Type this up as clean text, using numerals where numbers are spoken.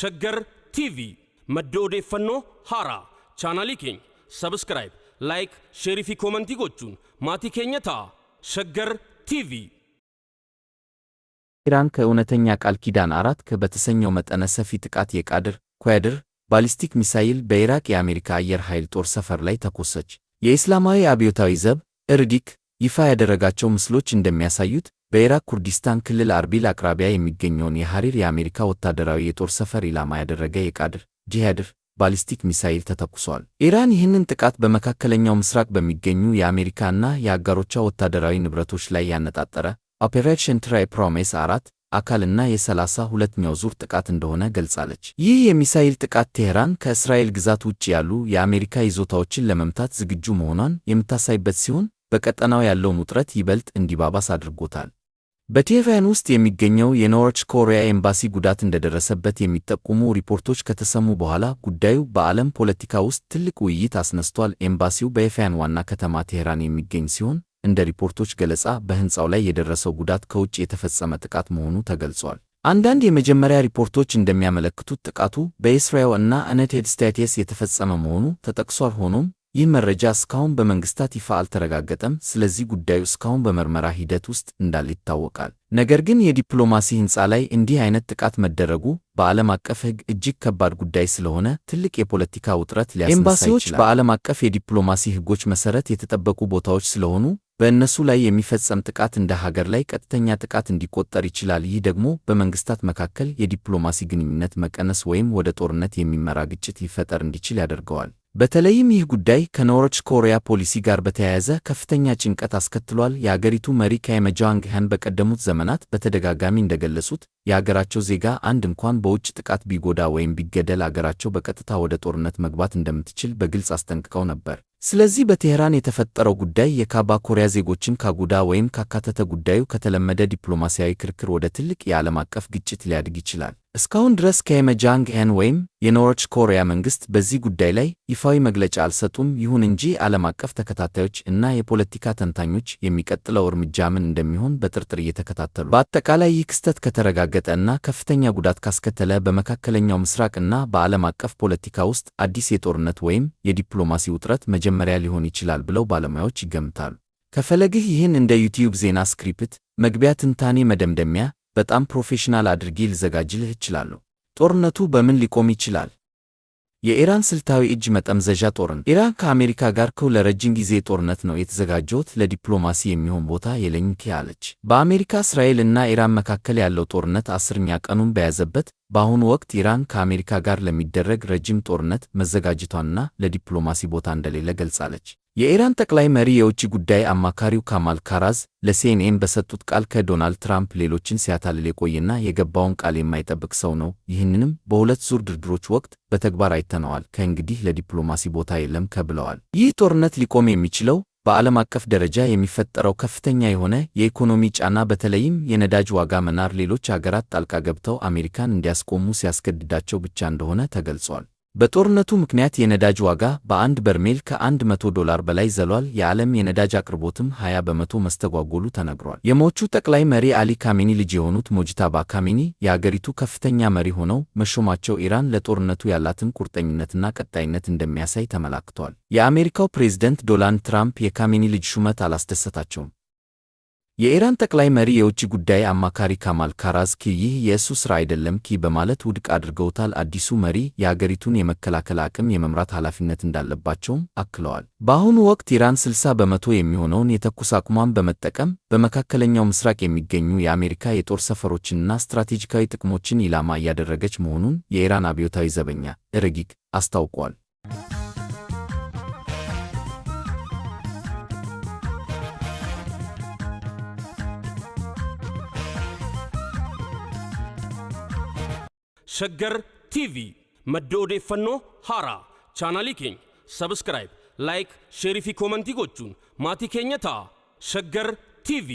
ሸገር ቲቪ madda odeeffannoo haaraa chaanalii keenya ሰብስክራይብ ላይክ ሼር ፊ ኮሜንት ጎቹን ማቲ keenya ta'a ሸገር ቲቪ ኢራን ከእውነተኛ ቃል ኪዳን 4 በተሰኘው መጠነ ሰፊ ጥቃት የቃድር ባሊስቲክ ሚሳኤል በኢራቅ የአሜሪካ አየር ኃይል ጦር ሰፈር ላይ ተኮሰች። የእስላማዊ አብዮታዊ ዘብ ኢርዲክ ይፋ ያደረጋቸው ምስሎች እንደሚያሳዩት በኢራቅ ኩርዲስታን ክልል አርቢል አቅራቢያ የሚገኘውን የሐሪር የአሜሪካ ወታደራዊ የጦር ሰፈር ኢላማ ያደረገ የቃድር ባሊስቲክ ሚሳኤል ተተኩሷል። ኢራን ይህንን ጥቃት በመካከለኛው ምስራቅ በሚገኙ የአሜሪካና የአጋሮቿ ወታደራዊ ንብረቶች ላይ ያነጣጠረ ኦፕሬሽን ትራይ ፕሮሚስ 4 አካልና የ32ኛው ዙር ጥቃት እንደሆነ ገልጻለች። ይህ የሚሳኤል ጥቃት ቴህራን ከእስራኤል ግዛት ውጭ ያሉ የአሜሪካ ይዞታዎችን ለመምታት ዝግጁ መሆኗን የምታሳይበት ሲሆን በቀጠናው ያለውን ውጥረት ይበልጥ እንዲባባስ አድርጎታል። በቴህራን ውስጥ የሚገኘው የኖርዝ ኮሪያ ኤምባሲ ጉዳት እንደደረሰበት የሚጠቁሙ ሪፖርቶች ከተሰሙ በኋላ ጉዳዩ በዓለም ፖለቲካ ውስጥ ትልቅ ውይይት አስነስቷል። ኤምባሲው በኢራን ዋና ከተማ ቴህራን የሚገኝ ሲሆን እንደ ሪፖርቶች ገለጻ በህንጻው ላይ የደረሰው ጉዳት ከውጭ የተፈጸመ ጥቃት መሆኑ ተገልጿል። አንዳንድ የመጀመሪያ ሪፖርቶች እንደሚያመለክቱት ጥቃቱ በእስራኤል እና ዩናይትድ ስቴትስ የተፈጸመ መሆኑ ተጠቅሷል። ሆኖም ይህ መረጃ እስካሁን በመንግስታት ይፋ አልተረጋገጠም፣ ስለዚህ ጉዳዩ እስካሁን በምርመራ ሂደት ውስጥ እንዳለ ይታወቃል። ነገር ግን የዲፕሎማሲ ህንጻ ላይ እንዲህ አይነት ጥቃት መደረጉ በዓለም አቀፍ ህግ እጅግ ከባድ ጉዳይ ስለሆነ ትልቅ የፖለቲካ ውጥረት ሊያስነሳ ይችላል። ኤምባሲዎች በዓለም አቀፍ የዲፕሎማሲ ህጎች መሰረት የተጠበቁ ቦታዎች ስለሆኑ በእነሱ ላይ የሚፈጸም ጥቃት እንደ ሀገር ላይ ቀጥተኛ ጥቃት እንዲቆጠር ይችላል። ይህ ደግሞ በመንግስታት መካከል የዲፕሎማሲ ግንኙነት መቀነስ ወይም ወደ ጦርነት የሚመራ ግጭት ሊፈጠር እንዲችል ያደርገዋል። በተለይም ይህ ጉዳይ ከኖርዝ ኮሪያ ፖሊሲ ጋር በተያያዘ ከፍተኛ ጭንቀት አስከትሏል። የአገሪቱ መሪ ኪም ጆንግ ኡን በቀደሙት ዘመናት በተደጋጋሚ እንደገለጹት የአገራቸው ዜጋ አንድ እንኳን በውጭ ጥቃት ቢጎዳ ወይም ቢገደል አገራቸው በቀጥታ ወደ ጦርነት መግባት እንደምትችል በግልጽ አስጠንቅቀው ነበር። ስለዚህ በቴህራን የተፈጠረው ጉዳይ የካባ ኮሪያ ዜጎችን ካጉዳ ወይም ካካተተ ጉዳዩ ከተለመደ ዲፕሎማሲያዊ ክርክር ወደ ትልቅ የዓለም አቀፍ ግጭት ሊያድግ ይችላል። እስካሁን ድረስ ኪም ጆንግ ኡን ወይም የኖርዝ ኮሪያ መንግስት በዚህ ጉዳይ ላይ ይፋዊ መግለጫ አልሰጡም። ይሁን እንጂ ዓለም አቀፍ ተከታታዮች እና የፖለቲካ ተንታኞች የሚቀጥለው እርምጃ ምን እንደሚሆን በጥርጥር እየተከታተሉ በአጠቃላይ ይህ ክስተት ከተረጋገጠ እና ከፍተኛ ጉዳት ካስከተለ በመካከለኛው ምስራቅ እና በዓለም አቀፍ ፖለቲካ ውስጥ አዲስ የጦርነት ወይም የዲፕሎማሲ ውጥረት መጀመሪያ ሊሆን ይችላል ብለው ባለሙያዎች ይገምታሉ። ከፈለግህ ይህን እንደ ዩቲዩብ ዜና ስክሪፕት፣ መግቢያ፣ ትንታኔ፣ መደምደሚያ በጣም ፕሮፌሽናል አድርጌ ልዘጋጅልህ እችላለሁ። ጦርነቱ በምን ሊቆም ይችላል? የኢራን ስልታዊ እጅ መጠምዘዣ ጦርነት። ኢራን ከአሜሪካ ጋር ለረጅም ጊዜ ጦርነት ነው የተዘጋጀሁት፣ ለዲፕሎማሲ የሚሆን ቦታ የለኝም አለች። በአሜሪካ እስራኤል እና ኢራን መካከል ያለው ጦርነት 10ኛ ቀኑን በያዘበት በአሁኑ ወቅት ኢራን ከአሜሪካ ጋር ለሚደረግ ረጅም ጦርነት መዘጋጀቷንና ለዲፕሎማሲ ቦታ እንደሌለ ገልጻለች። የኢራን ጠቅላይ መሪ የውጭ ጉዳይ አማካሪው ካማል ካራዝ ለሲኤንኤን በሰጡት ቃል ከዶናልድ ትራምፕ ሌሎችን ሲያታልል የቆየና የገባውን ቃል የማይጠብቅ ሰው ነው። ይህንንም በሁለት ዙር ድርድሮች ወቅት በተግባር አይተነዋል። ከእንግዲህ ለዲፕሎማሲ ቦታ የለም ብለዋል። ይህ ጦርነት ሊቆም የሚችለው በዓለም አቀፍ ደረጃ የሚፈጠረው ከፍተኛ የሆነ የኢኮኖሚ ጫና በተለይም የነዳጅ ዋጋ መናር ሌሎች አገራት ጣልቃ ገብተው አሜሪካን እንዲያስቆሙ ሲያስገድዳቸው ብቻ እንደሆነ ተገልጿል። በጦርነቱ ምክንያት የነዳጅ ዋጋ በአንድ በርሜል $100 በላይ ዘሏል። የዓለም የነዳጅ አቅርቦትም 20 በመቶ መስተጓጎሉ ተነግሯል። የሟቹ ጠቅላይ መሪ አሊ ካሜኒ ልጅ የሆኑት ሞጅታባ ካሜኒ የአገሪቱ ከፍተኛ መሪ ሆነው መሾማቸው ኢራን ለጦርነቱ ያላትን ቁርጠኝነትና ቀጣይነት እንደሚያሳይ ተመላክቷል። የአሜሪካው ፕሬዝዳንት ዶናልድ ትራምፕ የካሜኒ ልጅ ሹመት አላስደሰታቸውም። የኢራን ጠቅላይ መሪ የውጭ ጉዳይ አማካሪ ካማል ካራዝ ይህ የእሱ ሥራ አይደለም በማለት ውድቅ አድርገውታል። አዲሱ መሪ የአገሪቱን የመከላከል አቅም የመምራት ኃላፊነት እንዳለባቸውም አክለዋል። በአሁኑ ወቅት ኢራን 60 በመቶ የሚሆነውን የተኩስ አቁሟን በመጠቀም በመካከለኛው ምስራቅ የሚገኙ የአሜሪካ የጦር ሰፈሮችንና ስትራቴጂካዊ ጥቅሞችን ኢላማ እያደረገች መሆኑን የኢራን አብዮታዊ ዘበኛ ኢርጊክ አስታውቋል። ሸገር ቲቪ madda odeeffannoo haaraa chaanalii keenya ሰብስክራይብ ላይክ ሼር ፊ ኮሜንት ጎቹን ማቲ keenya ta'a ሸገር ቲቪ